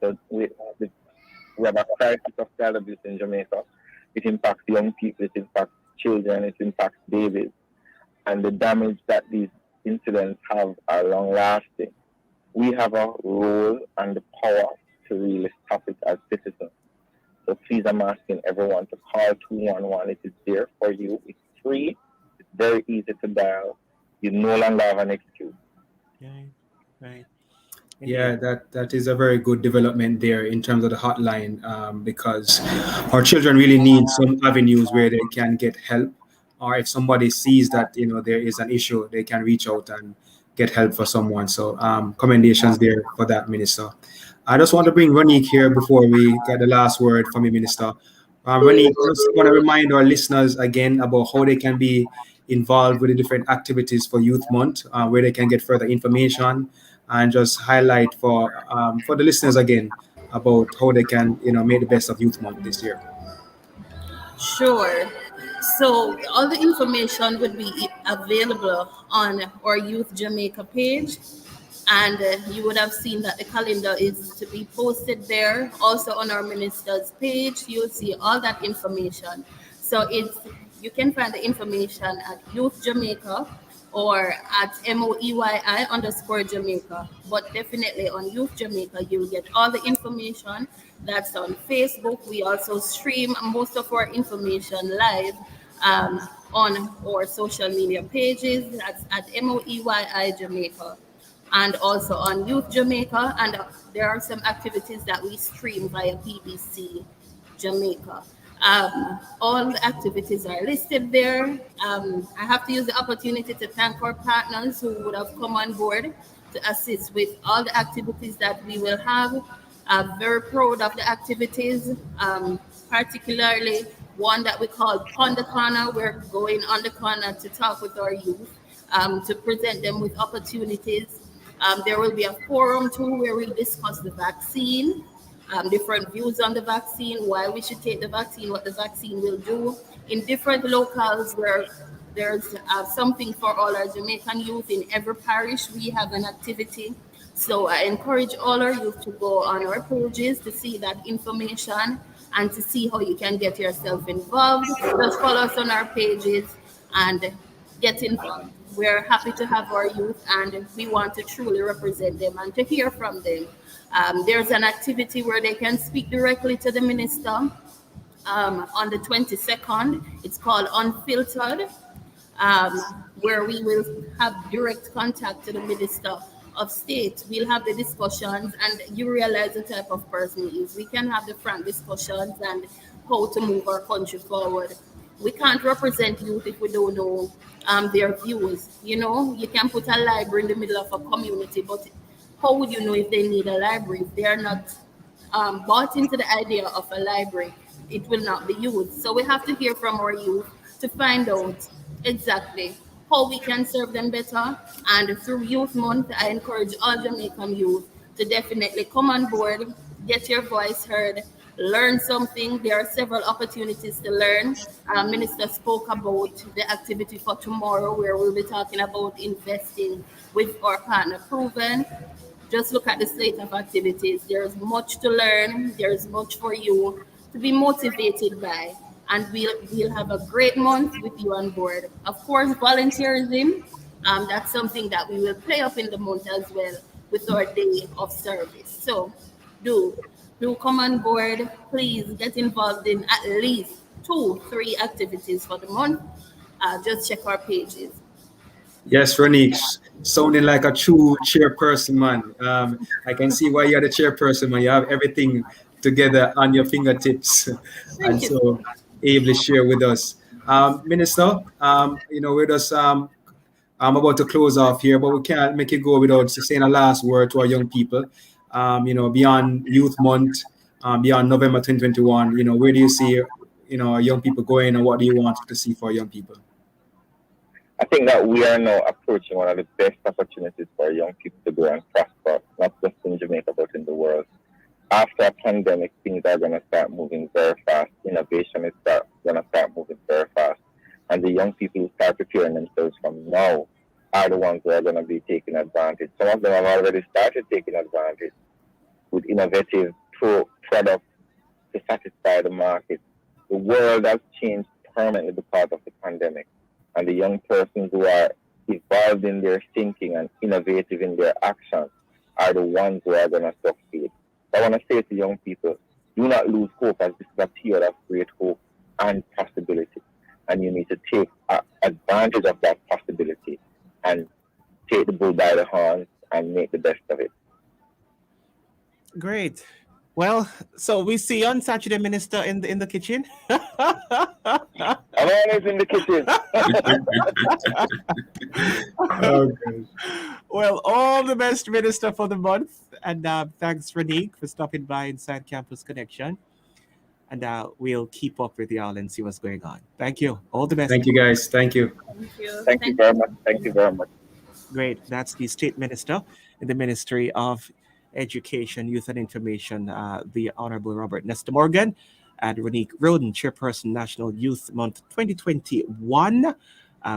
L: So we have a crisis of child abuse in Jamaica. It impacts young people, it impacts children, it impacts babies. And the damage that these incidents have are long lasting. We have a role and the power to really stop it as citizens. So please, I'm asking everyone to call 211. It is there for you. It's free. It's very easy to dial. You no longer have an excuse.
C: Right.
B: Yeah, that is a very good development there in terms of the hotline, because our children really need some avenues where they can get help, or if somebody sees that there is an issue, they can reach out and get help for someone. So commendations there for that, Minister. I just want to bring Ronique here before we get the last word from the Minister. Ronique, just want to remind our listeners again about how they can be involved with the different activities for Youth Month, where they can get further information, and just highlight for the listeners again about how they can make the best of Youth Month this year.
K: Sure. So all the information would be available on our Youth Jamaica page, and you would have seen that the calendar is to be posted there. Also on our minister's page, you'll see all that information. So you can find the information at Youth Jamaica or at MOEYI_Jamaica. But definitely on Youth Jamaica, you'll get all the information. That's on Facebook. We also stream most of our information live on our social media pages. That's at MOEYI Jamaica. And also on Youth Jamaica, and there are some activities that we stream via BBC Jamaica. All the activities are listed there. I have to use the opportunity to thank our partners who would have come on board to assist with all the activities that we will have. I'm very proud of the activities, particularly one that we call On the Corner. We're going on the corner to talk with our youth, to present them with opportunities. There will be a forum too where we discuss the vaccine, different views on the vaccine, why we should take the vaccine, what the vaccine will do. In different locales where there's something for all our Jamaican youth, in every parish we have an activity. So I encourage all our youth to go on our pages to see that information and to see how you can get yourself involved. Just follow us on our pages and get involved. We're happy to have our youth and we want to truly represent them and to hear from them. There's an activity where they can speak directly to the minister on the 22nd. It's called Unfiltered, where we will have direct contact to the Minister of State. We'll have the discussions, and you realize the type of person he is. We can have the frank discussions and how to move our country forward. We can't represent youth if we don't know their views. You know, you can put a library in the middle of a community, but how would you know if they need a library if they are not bought into the idea of a library? It will not be used. So we have to hear from our youth to find out exactly how we can serve them better. And through Youth Month, I encourage all Jamaican youth to definitely come on board, get your voice heard, learn something. There are several opportunities to learn. Minister spoke about the activity for tomorrow, where we'll be talking about investing with our partner Proven. Just look at the slate of activities. There's much to learn. There's much for you to be motivated by. And we'll have a great month with you on board. Of course, volunteerism, that's something that we will play up in the month as well with our day of service. So do come on board. Please get involved in at least 2-3 activities for the month. Just check our pages.
B: Yes, Ronique, sounding like a true chairperson, man. I can see why you're the chairperson, man. You have everything together on your fingertips, and so able to share with us. Minister, we're just I'm about to close off here, but we can't make it go without saying a last word to our young people. Beyond Youth Month, beyond November 2021, where do you see, our young people going, and what do you want to see for young people?
L: I think that we are now approaching one of the best opportunities for young people to grow and prosper, not just in Jamaica, but in the world. After a pandemic, things are going to start moving very fast. Innovation is going to start moving very fast. And the young people who start preparing themselves from now are the ones who are going to be taking advantage. Some of them have already started taking advantage with innovative products to satisfy the market. The world has changed permanently because of the pandemic. And the young persons who are evolved in their thinking and innovative in their actions are the ones who are going to succeed. I want to say to young people, do not lose hope, as this is a period of great hope and possibility. And you need to take advantage of that possibility and take the bull by the horns and make the best of it.
C: Great. Well, so we see you on Saturday, Minister, in the kitchen.
L: I'm always in the kitchen.
B: Okay.
C: Well, all the best, Minister, for the month. And thanks, Ronique, for stopping by Inside Campus Connection. And we'll keep up with y'all and see what's going on. Thank you. All the best.
B: Thank you, guys. Thank you.
L: Thank you very much. Thank you very much.
C: Great. That's the State Minister in the Ministry of Education, Youth and Information, the Honorable Robert Nestor Morgan, and Ronique Roden, Chairperson, National Youth Month 2021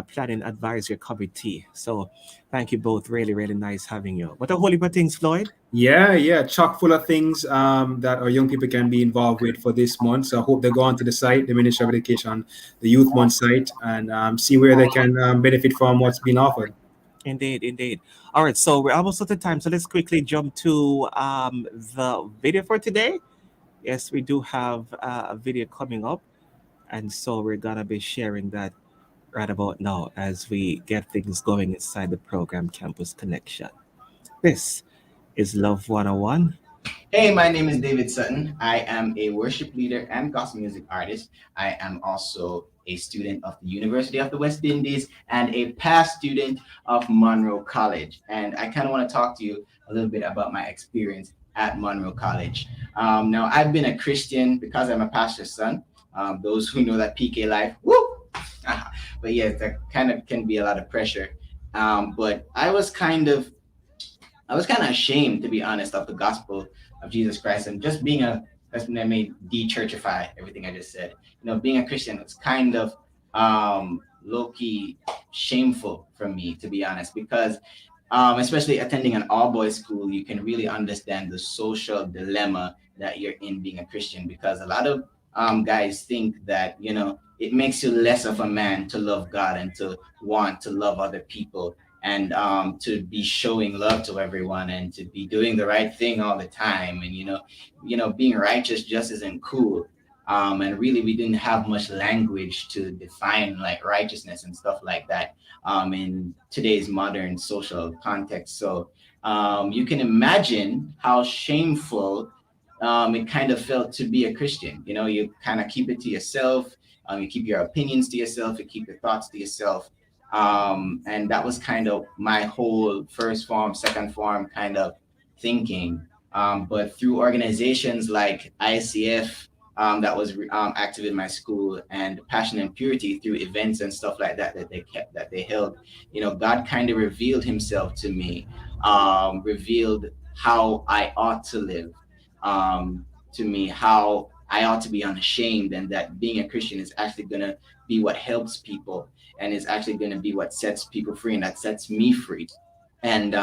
C: Planning Advisory Committee. So thank you both. Really, really nice having you. What a whole heap of things, Floyd.
B: Yeah, chock full of things that our young people can be involved with for this month. So I hope they go onto the site, the Ministry of Education, the Youth Month site, and see where they can benefit from what's being offered.
C: Indeed. All right, so we're almost at the time. So let's quickly jump to the video for today. Yes, we do have a video coming up. And so we're going to be sharing that right about now as we get things going inside the program Campus Connection. This is Love 101.
M: Hey, my name is David Sutton. I am a worship leader and gospel music artist. I am also a student of the University of the West Indies and a past student of Monroe College. And I kind of want to talk to you a little bit about my experience at Monroe College. Now, I've been a Christian because I'm a pastor's son. Those who know that PK life, woo! But yes, that kind of can be a lot of pressure. But I was kind of ashamed, to be honest, of the gospel of Jesus Christ, and just being that's when I made de-churchify everything I just said. Being a Christian was kind of low-key shameful for me, to be honest, because especially attending an all-boys school, you can really understand the social dilemma that you're in being a Christian, because a lot of guys think that, you know, it makes you less of a man to love God and to want to love other people, and to be showing love to everyone and to be doing the right thing all the time. And being righteous just isn't cool. And really, we didn't have much language to define like righteousness and stuff like that in today's modern social context. So you can imagine how shameful it kind of felt to be a Christian. You know, you kind of keep it to yourself. You keep your opinions to yourself. You keep your thoughts to yourself. And that was kind of my whole first form, second form kind of thinking. But through organizations like ICF, that was active in my school, and Passion and Purity, through events and stuff like that that they held, you know, God kind of revealed Himself to me, revealed how I ought to live, to me, how I ought to be unashamed, and that being a Christian is actually going to be what helps people, and is actually going to be what sets people free, and that sets me free. And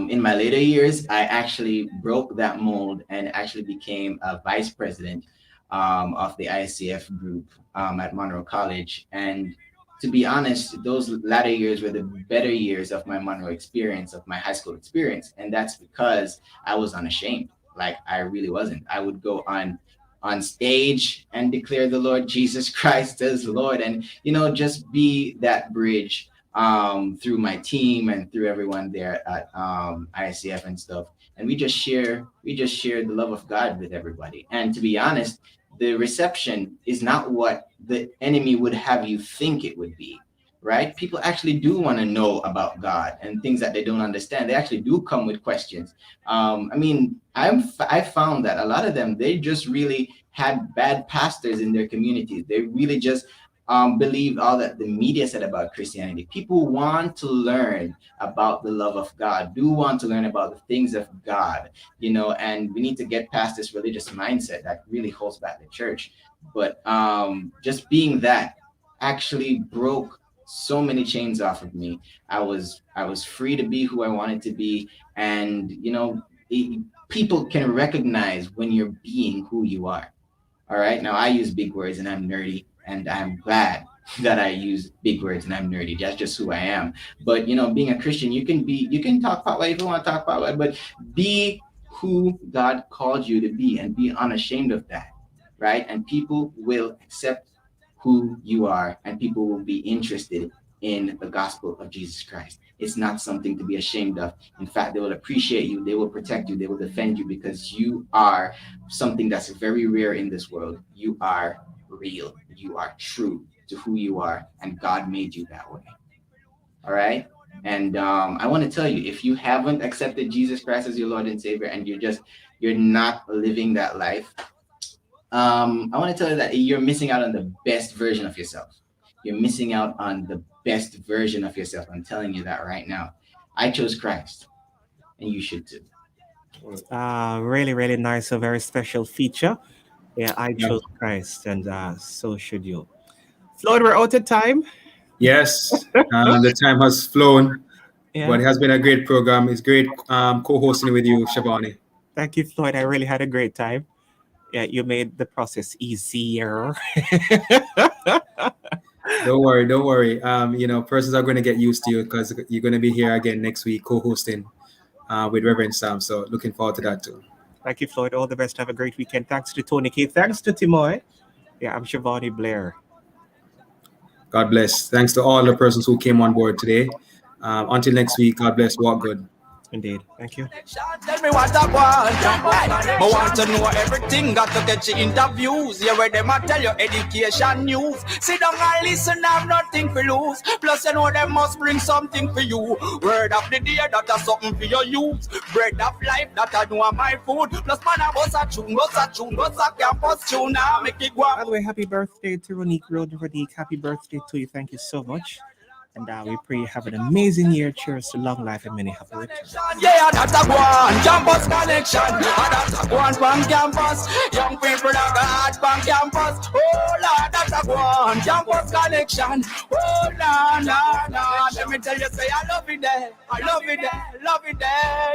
M: in my later years, I actually broke that mold and actually became a vice president of the ICF group at Monroe College. And to be honest, those latter years were the better years of my Monroe experience, of my high school experience. And that's because I was unashamed. Like, I really wasn't. I would go on stage and declare the Lord Jesus Christ as Lord, and, you know, just be that bridge through my team and through everyone there at ICF and stuff. And we just share the love of God with everybody. And to be honest, the reception is not what the enemy would have you think it would be, right? People actually do want to know about God and things that they don't understand. They actually do come with questions. I mean, I found that a lot of them, they just really had bad pastors in their communities. They really just believed all that the media said about Christianity. People want to learn about the love of God, do want to learn about the things of God, you know, and we need to get past this religious mindset that really holds back the church. But just being that actually broke so many chains off of me. I was free to be who I wanted to be. And, you know, people can recognize when you're being who you are. All right. Now, I use big words and I'm nerdy, and I'm glad that I use big words and I'm nerdy. That's just who I am. But, you know, being a Christian, you can talk about what you want to talk about, but be who God called you to be and be unashamed of that. Right. And people will accept who you are, and people will be interested in the gospel of Jesus Christ. It's not something to be ashamed of. In fact, they will appreciate you, they will protect you, they will defend you, because you are something that's very rare in this world. You are real, you are true to who you are, and God made you that way. All right. And I want to tell you, if you haven't accepted Jesus Christ as your Lord and Savior, and you're not living that life, I want to tell you that you're missing out on the best version of yourself. You're missing out on the best version of yourself. I'm telling you that right now. I chose Christ, and you should too.
C: Really, really nice. A very special feature. Yeah, I chose Christ, and so should you. Floyd, we're out of time.
B: Yes, the time has flown,
C: Yeah.
B: but it has been a great program. It's great co-hosting with you, Shabani.
C: Thank you, Floyd. I really had a great time. Yeah, you made the process easier.
B: Don't worry. You know, persons are going to get used to you, because you're going to be here again next week co-hosting with Reverend Sam. So looking forward to that too.
C: Thank you, Floyd. All the best. Have a great weekend. Thanks to Tony K. Thanks to Timoy. Yeah, I'm Shivani Blair.
B: God bless. Thanks to all the persons who came on board today. Until next week, God bless. Walk good.
C: Indeed. Thank you.
A: Tell me what I want. I want to know everything. Got to get your interviews. Yeah, where them a tell you education news. Sit down and listen, have nothing to lose. Plus, you know them must bring something for you. Word of the day, that is something for your use. Bread of life, that I know my food. Plus, man, I bust a tune, bust a campus tune. Now make it go.
C: By the way, happy birthday to Ronique Road. Ronique, happy birthday to you. Thank you so much. And
D: And we pray you have an amazing year. Cheers to long life and many happy returns.
A: Yeah, that's a one campus connection. That's a one from campus. Young people that got from campus. Oh Lord, that's a one campus connection. Oh no. Let me tell you, say I love it there. I love it there. Love it there.